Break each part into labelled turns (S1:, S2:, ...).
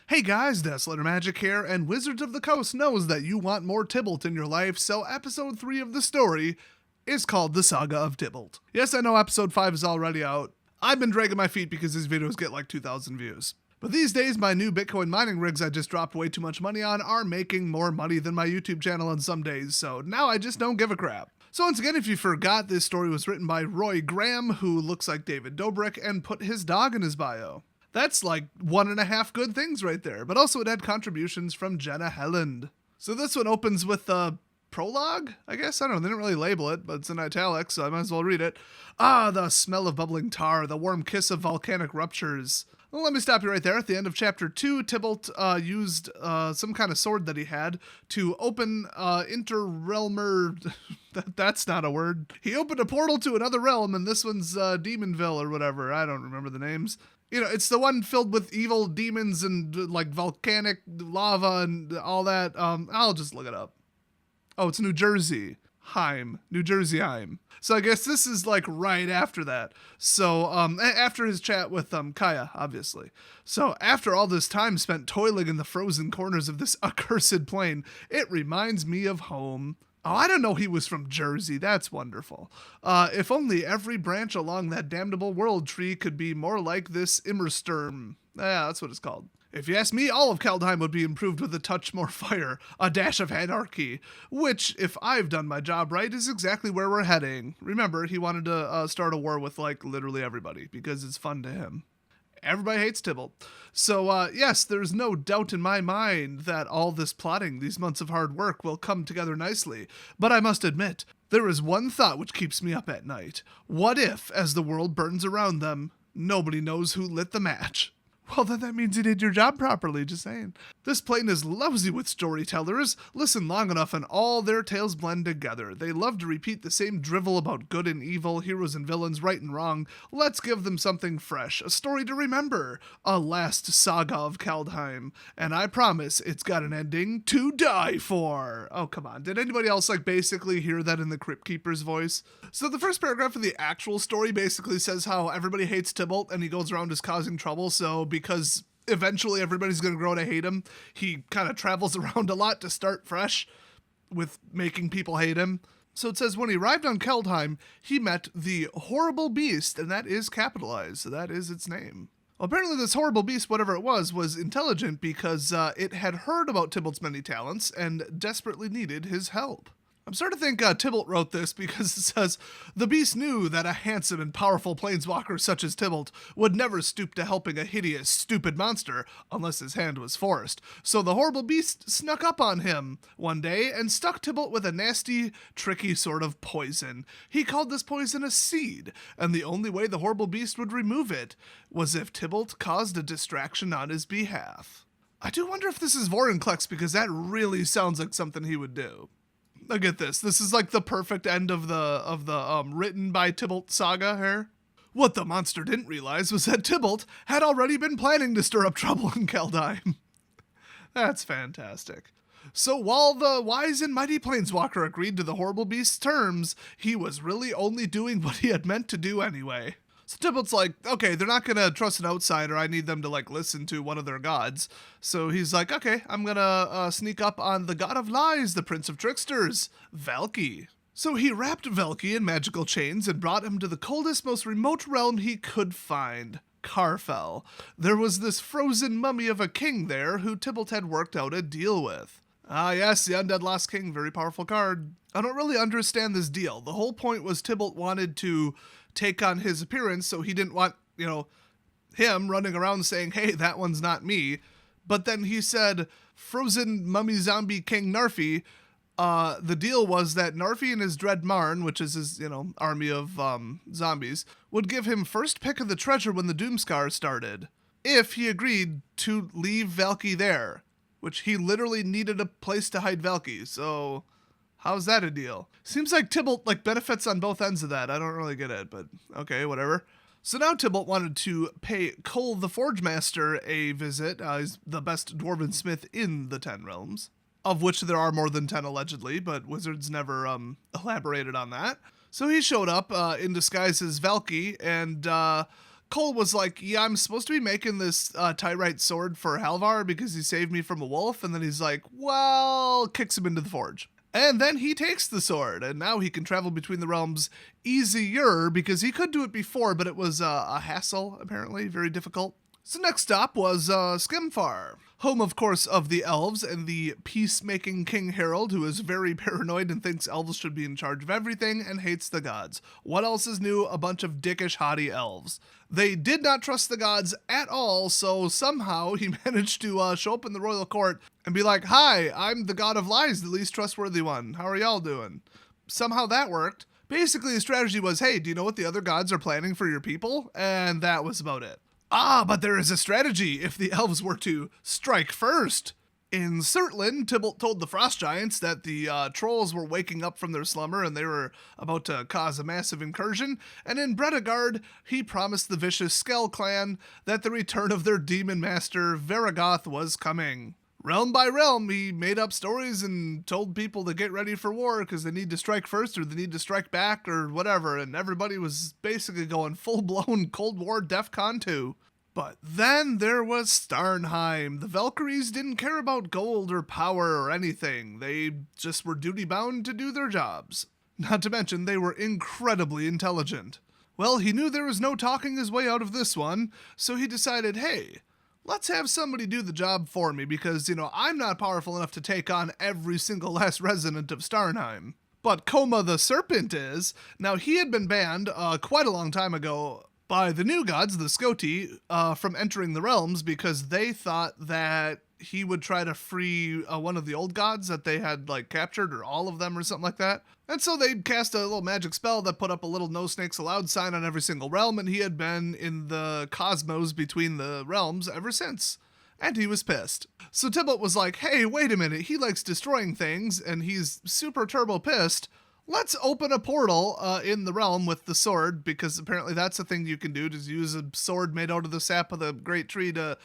S1: Hey guys, Desolator Magic here, and Wizards of the Coast knows that you want more Tibalt in your life, so episode 3 of the story is called The Saga of Tibalt. Yes, I know episode 5 is already out. I've been dragging my feet because these videos get like 2,000 views. But these days, my new Bitcoin mining rigs I just dropped way too much money on are making more money than my YouTube channel on some days, so now I just don't give a crap. So once again, if you forgot, this story was written by Roy Graham, who looks like David Dobrik, and put his dog in his bio. That's like 1.5 good things right there, but also it had contributions from Jenna Helland. So this one opens with a prologue, I guess? I don't know, they didn't really label it, but it's in italics, so I might as well read it. Ah, the smell of bubbling tar, the warm kiss of volcanic ruptures. Well, let me stop you right there. At the end of chapter 2, Tibalt used some kind of sword that he had to open interrealmer... That's not a word. He opened a portal to another realm, and this one's Demonville or whatever. I don't remember the names. You know, it's the one filled with evil demons and like volcanic lava and all that. I'll just look it up. Oh, it's New Jersey. New Jersey Heim. So I guess this is like right after that. So after his chat with Kaya, obviously. So after all this time spent toiling in the frozen corners of this accursed plane, it reminds me of home. Oh, I don't know he was from Jersey. That's wonderful. If only every branch along that damnable world tree could be more like this Immersturm. Yeah, that's what it's called. If you ask me, all of Kaldheim would be improved with a touch more fire, a dash of anarchy, which, if I've done my job right, is exactly where we're heading. Remember, he wanted to start a war with, like, literally everybody, because it's fun to him. Everybody hates Tibalt. So, yes, there's no doubt in my mind that all this plotting, these months of hard work, will come together nicely. But I must admit, there is one thought which keeps me up at night. What if, as the world burns around them, nobody knows who lit the match? Well, then that means you did your job properly, just saying. This plane is lousy with storytellers. Listen long enough and all their tales blend together. They love to repeat the same drivel about good and evil, heroes and villains, right and wrong. Let's give them something fresh, a story to remember. A last saga of Kaldheim. And I promise it's got an ending to die for. Oh, come on. Did anybody else basically hear that in the Crypt Keeper's voice? So the first paragraph of the actual story basically says how everybody hates Tibalt and he goes around just causing trouble, so because eventually everybody's going to grow to hate him, he kind of travels around a lot to start fresh with making people hate him. So it says, when he arrived on Kaldheim, he met the horrible beast, and that is capitalized, so that is its name. Well, apparently this horrible beast, whatever it was intelligent because it had heard about Tibalt's many talents and desperately needed his help. I'm starting to think Tibalt wrote this because it says, the beast knew that a handsome and powerful planeswalker such as Tibalt would never stoop to helping a hideous, stupid monster unless his hand was forced. So the horrible beast snuck up on him one day and stuck Tibalt with a nasty, tricky sort of poison. He called this poison a seed, and the only way the horrible beast would remove it was if Tibalt caused a distraction on his behalf. I do wonder if this is Vorinclex because that really sounds like something he would do. Now get this. This is like the perfect end of the written by Tibalt saga here. What the monster didn't realize was that Tibalt had already been planning to stir up trouble in Kaldheim. That's fantastic. So while the wise and mighty planeswalker agreed to the horrible beast's terms, he was really only doing what he had meant to do anyway. So Tibalt's like, okay, they're not going to trust an outsider. I need them to, listen to one of their gods. So he's like, okay, I'm going to sneak up on the god of lies, the prince of tricksters, Valki. So he wrapped Valki in magical chains and brought him to the coldest, most remote realm he could find, Karfell. There was this frozen mummy of a king there who Tibalt had worked out a deal with. Ah, yes, the Undead Lost King, very powerful card. I don't really understand this deal. The whole point was Tibalt wanted to take on his appearance, so he didn't want, him running around saying, hey, that one's not me. But then he said, frozen mummy zombie king Narfi, the deal was that Narfi and his Dread Marn, which is his, army of zombies, would give him first pick of the treasure when the Doomscar started, if he agreed to leave Valki there, which he literally needed a place to hide Valki, so how's that a deal? Seems like Tibalt benefits on both ends of that. I don't really get it, but okay, whatever. So now Tibalt wanted to pay Cole the Forge Master a visit. He's the best dwarven smith in the 10 realms, of which there are more than 10 allegedly, but Wizards never elaborated on that. So he showed up in disguise as Valki and Cole was like, yeah, I'm supposed to be making this Tyrite sword for Halvar because he saved me from a wolf. And then he's like, well, kicks him into the forge. And then he takes the sword, and now he can travel between the realms easier because he could do it before, but it was a hassle, apparently, very difficult. So next stop was Skemfar, home, of course, of the elves and the peacemaking King Harold, who is very paranoid and thinks elves should be in charge of everything and hates the gods. What else is new? A bunch of dickish, haughty elves. They did not trust the gods at all, so somehow he managed to show up in the royal court and be like, hi, I'm the god of lies, the least trustworthy one. How are y'all doing? Somehow that worked. Basically, his strategy was, hey, do you know what the other gods are planning for your people? And that was about it. Ah, but there is a strategy if the elves were to strike first. In Surtland, Tibalt told the frost giants that the trolls were waking up from their slumber and they were about to cause a massive incursion. And in Bredegard, he promised the vicious Skell clan that the return of their demon master, Varagoth, was coming. Realm by realm, he made up stories and told people to get ready for war because they need to strike first or they need to strike back or whatever. And everybody was basically going full-blown Cold War DEFCON 2. But then there was Starnheim. The Valkyries didn't care about gold or power or anything. They just were duty-bound to do their jobs. Not to mention, they were incredibly intelligent. Well, he knew there was no talking his way out of this one, so he decided, hey, let's have somebody do the job for me because, I'm not powerful enough to take on every single last resident of Starnheim. But Koma the Serpent is. Now, he had been banned quite a long time ago by the new gods, the Skoti, from entering the realms because they thought that he would try to free one of the old gods that they had captured, or all of them or something like that. And so they cast a little magic spell that put up a little no snakes allowed sign on every single realm, and he had been in the cosmos between the realms ever since. And he was pissed. So Tibalt was like, hey, wait a minute, he likes destroying things, and he's super turbo pissed. Let's open a portal in the realm with the sword, because apparently that's a thing you can do, to use a sword made out of the sap of the great tree to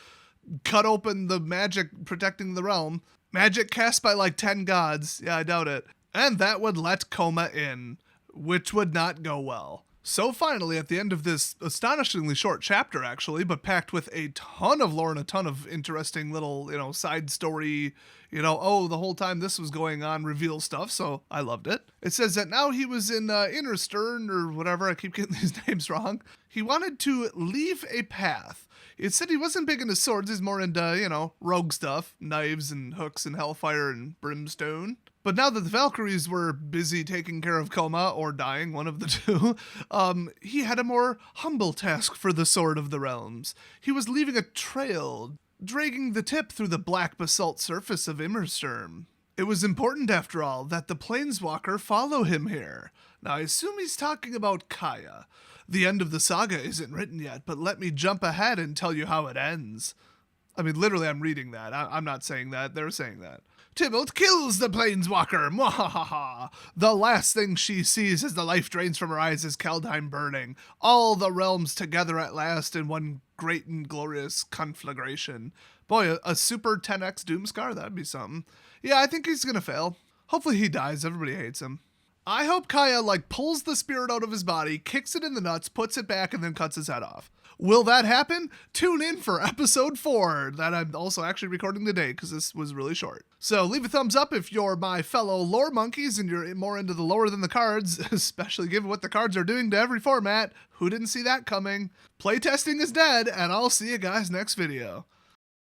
S1: cut open the magic protecting the realm. Magic cast by 10 gods. Yeah, I doubt it. And that would let Koma in, which would not go well. So finally, at the end of this astonishingly short chapter, actually, but packed with a ton of lore and a ton of interesting little, side story, the whole time this was going on, reveal stuff, so I loved it. It says that now he was in Inner Stern, or whatever, I keep getting these names wrong. He wanted to leave a path. It said he wasn't big into swords, he's more into, rogue stuff, knives and hooks and hellfire and brimstone. But now that the Valkyries were busy taking care of Koma, or dying, one of the two, he had a more humble task for the Sword of the Realms. He was leaving a trail, dragging the tip through the black basalt surface of Immersturm. It was important, after all, that the Planeswalker follow him here. Now, I assume he's talking about Kaya. The end of the saga isn't written yet, but let me jump ahead and tell you how it ends. I mean, literally, I'm reading that. I'm not saying that. They're saying that. Tibalt kills the Planeswalker. Mwahaha. The last thing she sees as the life drains from her eyes is Kaldheim burning. All the realms together at last in one great and glorious conflagration. Boy, a super 10x Doomscar, that'd be something. Yeah, I think he's gonna fail. Hopefully he dies. Everybody hates him. I hope Kaya, pulls the spirit out of his body, kicks it in the nuts, puts it back, and then cuts his head off. Will that happen? Tune in for episode 4, that I'm also actually recording today, because this was really short. So leave a thumbs up if you're my fellow lore monkeys and you're more into the lore than the cards, especially given what the cards are doing to every format. Who didn't see that coming? Playtesting is dead, and I'll see you guys next video.